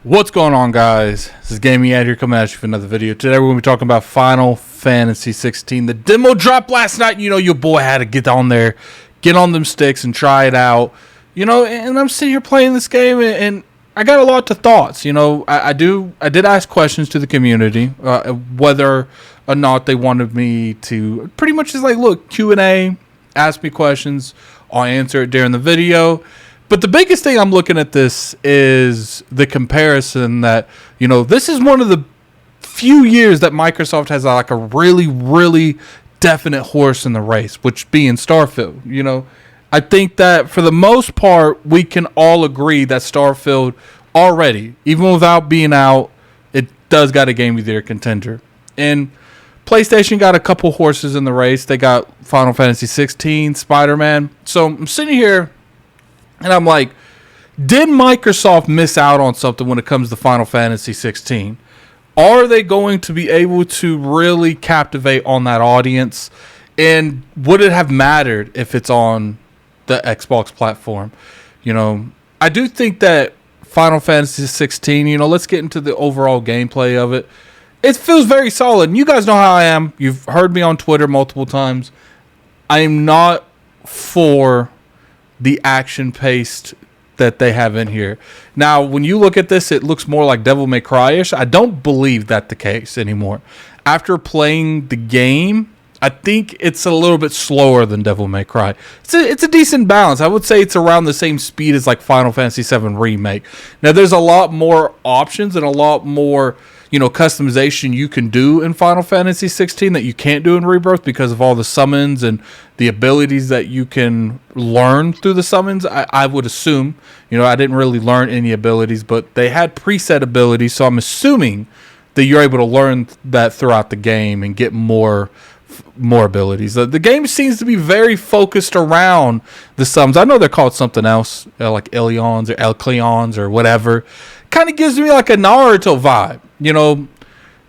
What's going on, guys? This is Gaming Ad here coming at you for another video. Today we're going to be talking about Final Fantasy 16. The demo dropped last night. You know, your boy had to get on there, get on them sticks and try it out. You know, and I'm sitting here playing this game and I got a lot of thoughts. You know, I did ask questions to the community, whether or not they wanted me to pretty much just like, look, Q&A, ask me questions. I'll answer it during the video. But the biggest thing I'm looking at this is the comparison that, you know, this is one of the few years that Microsoft has like a really definite horse in the race, which being Starfield. You know, I think that for the most part, we can all agree that Starfield already, even without being out, it does got a Game of the Year contender. And PlayStation got a couple horses in the race. They got Final Fantasy 16, Spider-Man. So I'm sitting here and I'm like, did Microsoft miss out on something when it comes to Final Fantasy 16? Are they going to be able to really captivate on that audience? And would it have mattered if it's on the Xbox platform? You know, I do think that Final Fantasy 16, you know, let's get into the overall gameplay of it. It feels very solid. And you guys know how I am. You've heard me on Twitter multiple times. I am not for the action paced that they have in here. Now, when you look at this, it looks more like Devil May Cry-ish. I don't believe that's the case anymore. After playing the game, I think it's a little bit slower than Devil May Cry. It's a decent balance. I would say it's around the same speed as like Final Fantasy VII Remake. Now, there's a lot more options and a lot more, you know, customization you can do in Final Fantasy 16 that you can't do in Rebirth because of all the summons and the abilities that you can learn through the summons. I would assume, you know, I didn't really learn any abilities, but they had preset abilities, so I'm assuming that you're able to learn that throughout the game and get more abilities. The game seems to be very focused around the summons. I know they're called something else, like Ilions or Elcleons or whatever. Kind of gives me like a Naruto vibe. You know,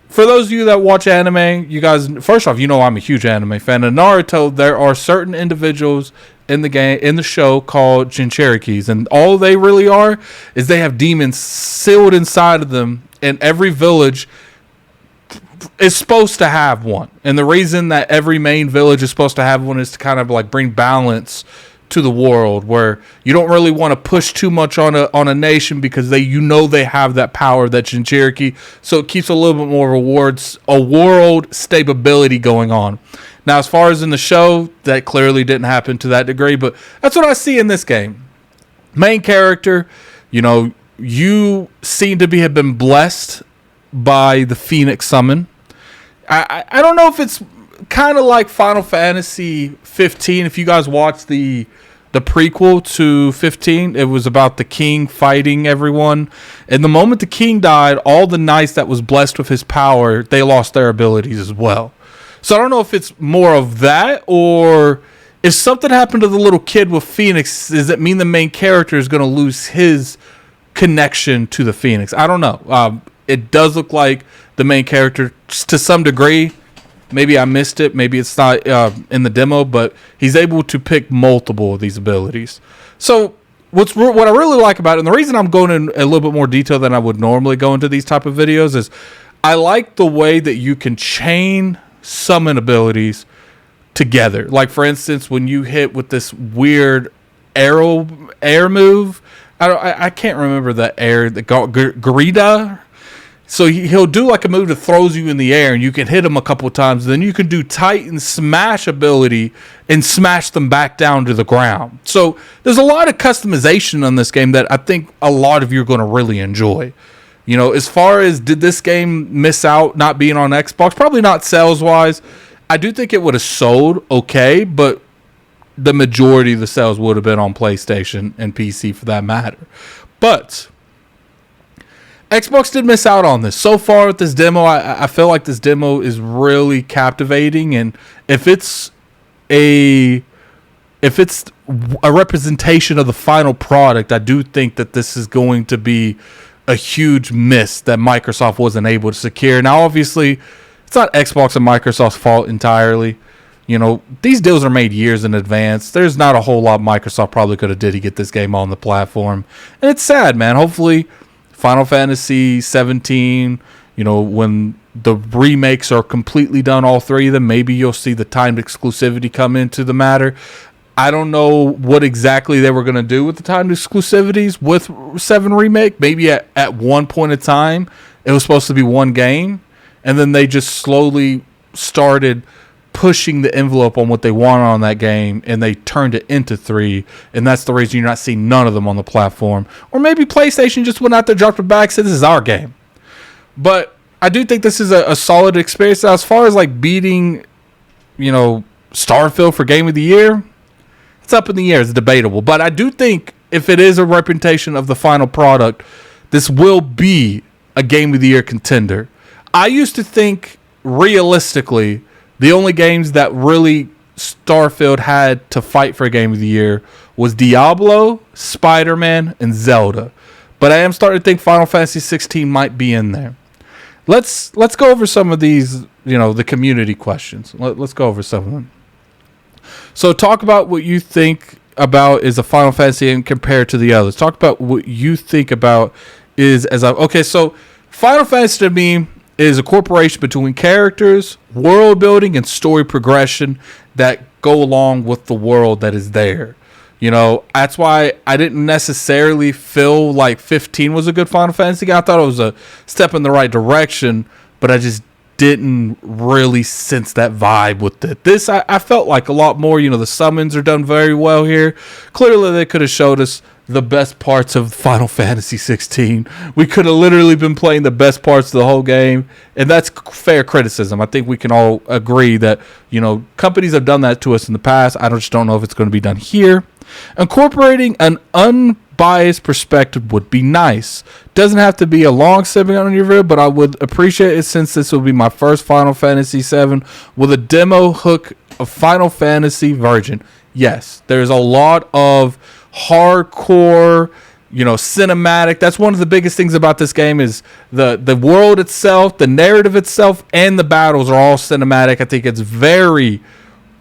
for those of you that watch anime, you guys, first off, you know I'm a huge anime fan. In Naruto, there are certain individuals in the game, in the show, called Jinchurikis, and all they really are is they have demons sealed inside of them, and every village is supposed to have one. And the reason that every main village is supposed to have one is to kind of like bring balance to the world, where you don't really want to push too much on a nation because they have that power, that Jinchuriki, so it keeps a little bit more a world stability going on. Now, as far as in the show, that clearly didn't happen to that degree, but that's what I see in this game. Main character, you know, you seem to have been blessed by the Phoenix summon. I don't know if it's kind of like Final Fantasy 15. If you guys watched the prequel to 15, it was about the king fighting everyone. And the moment the king died, all the knights that was blessed with his power, they lost their abilities as well. So I don't know if it's more of that, or if something happened to the little kid with Phoenix, does it mean the main character is going to lose his connection to the Phoenix? I don't know. It does look like the main character, to some degree, maybe I missed it, maybe it's not in the demo, but he's able to pick multiple of these abilities. So what I really like about it, and the reason I'm going in a little bit more detail than I would normally go into these type of videos, is I like the way that you can chain summon abilities together. Like, for instance, when you hit with this weird air move, I can't remember the Garida. So he'll do like a move that throws you in the air, and you can hit him a couple of times. Then you can do Titan Smash ability and smash them back down to the ground. So there's a lot of customization on this game that I think a lot of you are going to really enjoy. You know, as far as did this game miss out not being on Xbox? Probably not sales-wise. I do think it would have sold okay, but the majority of the sales would have been on PlayStation and PC for that matter. But Xbox did miss out on this. So far with this demo, I feel like this demo is really captivating, and if it's a representation of the final product, I do think that this is going to be a huge miss that Microsoft wasn't able to secure. Now, obviously, it's not Xbox and Microsoft's fault entirely. You know, these deals are made years in advance. There's not a whole lot Microsoft probably could have did to get this game on the platform, and it's sad, man. Hopefully Final Fantasy 17, when the remakes are completely done, all three of them, maybe you'll see the timed exclusivity come into the matter. I don't know what exactly they were going to do with the timed exclusivities with 7 Remake. Maybe at one point in time, it was supposed to be one game, and then they just slowly started pushing the envelope on what they wanted on that game, and they turned it into 3, and that's the reason you're not seeing none of them on the platform. Or maybe PlayStation just went out there, dropped it back, said, this is our game. But I do think this is a solid experience. Now, as far as like beating, Starfield for Game of the Year, it's up in the air. It's debatable. But I do think if it is a representation of the final product, this will be a Game of the Year contender. I used to think, realistically, the only games that really Starfield had to fight for a Game of the Year was Diablo, Spider-Man, and Zelda. But I am starting to think Final Fantasy 16 might be in there. Let's go over some of these, the community questions. Let's go over some of them. So talk about what you think about is a Final Fantasy and compared to the others. Talk about what you think about is so Final Fantasy to me is a corporation between characters, world building, and story progression that go along with the world that is there. That's why I didn't necessarily feel like 15 was a good Final Fantasy game. I thought it was a step in the right direction, but I just didn't really sense that vibe with it. This, I felt like a lot more, the summons are done very well here. Clearly, they could have showed us the best parts of Final Fantasy 16. We could have literally been playing the best parts of the whole game, and that's fair criticism. I think we can all agree that, companies have done that to us in the past. I just don't know if it's going to be done here. Incorporating an unbiased perspective would be nice. Doesn't have to be a long segment on your video, but I would appreciate it since this will be my first Final Fantasy 7 with a demo hook of Final Fantasy version. Yes, there's a lot of hardcore, cinematic. That's one of the biggest things about this game is the world itself, the narrative itself, and the battles are all cinematic. I think it's very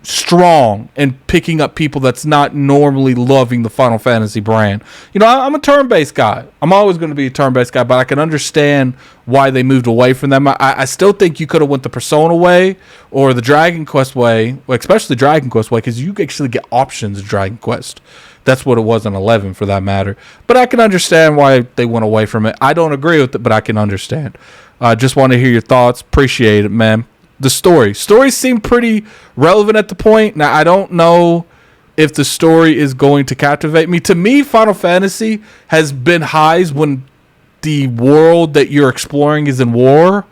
strong in picking up people that's not normally loving the Final Fantasy brand. I'm a turn-based guy. I'm always going to be a turn-based guy, but I can understand why they moved away from them. I still think you could have went the Persona way or the Dragon Quest way, especially Dragon Quest way, because you actually get options in Dragon Quest. That's what it was in 11 for that matter. But I can understand why they went away from it. I don't agree with it, but I can understand. Just want to hear your thoughts. Appreciate it, man. The stories seem pretty relevant at the point. Now, I don't know if the story is going to captivate me. To me, Final Fantasy has been highs when the world that you're exploring is in war.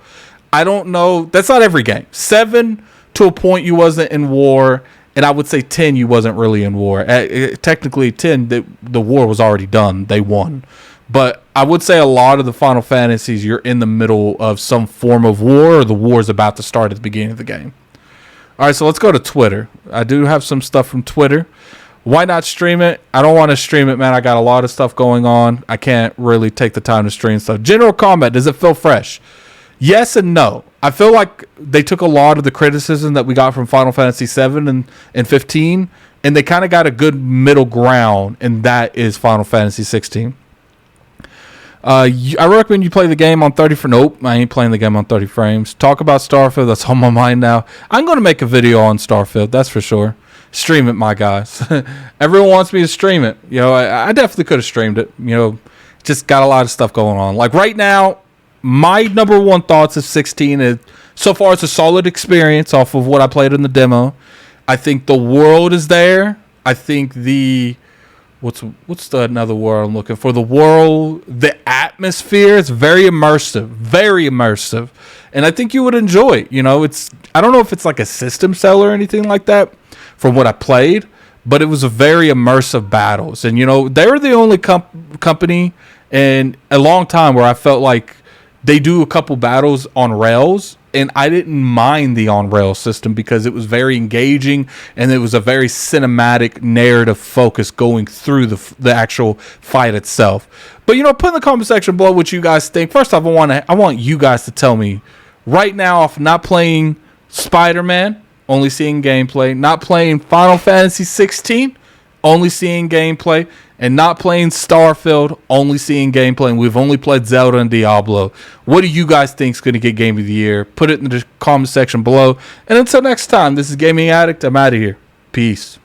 I don't know. That's not every game. 7, to a point, you wasn't in war. And I would say 10, you wasn't really in war. Technically, 10, the war was already done. They won. But I would say a lot of the Final Fantasies, you're in the middle of some form of war, or the war is about to start at the beginning of the game. All right, so let's go to Twitter. I do have some stuff from Twitter. Why not stream it? I don't want to stream it, man. I got a lot of stuff going on. I can't really take the time to stream stuff. General comment, does it feel fresh? Yes and no. I feel like they took a lot of the criticism that we got from Final Fantasy 7 and 15, and they kind of got a good middle ground, and that is Final Fantasy 16. I recommend you play the game on 30 frames. Nope, I ain't playing the game on 30 frames. Talk about Starfield. That's on my mind now. I'm going to make a video on Starfield. That's for sure. Stream it, my guys. Everyone wants me to stream it. I definitely could have streamed it. Just got a lot of stuff going on. Like right now, my number one thoughts of 16 is, so far it's a solid experience off of what I played in the demo. I think the world is there. I think what's the another word I'm looking for? The world, the atmosphere is very immersive, and I think you would enjoy it. I don't know if it's like a system seller or anything like that from what I played, but it was a very immersive battles, and they were the only company in a long time where I felt like they do a couple battles on rails, and I didn't mind the on-rail system because it was very engaging and it was a very cinematic narrative focus going through the actual fight itself. But, put in the comment section below what you guys think. First off, I want you guys to tell me right now, off not playing Spider-Man, only seeing gameplay, not playing Final Fantasy 16, only seeing gameplay, and not playing Starfield, only seeing gameplay, and we've only played Zelda and Diablo. What do you guys think is going to get Game of the Year? Put it in the comment section below. And until next time, this is Gaming Addict. I'm out of here. Peace.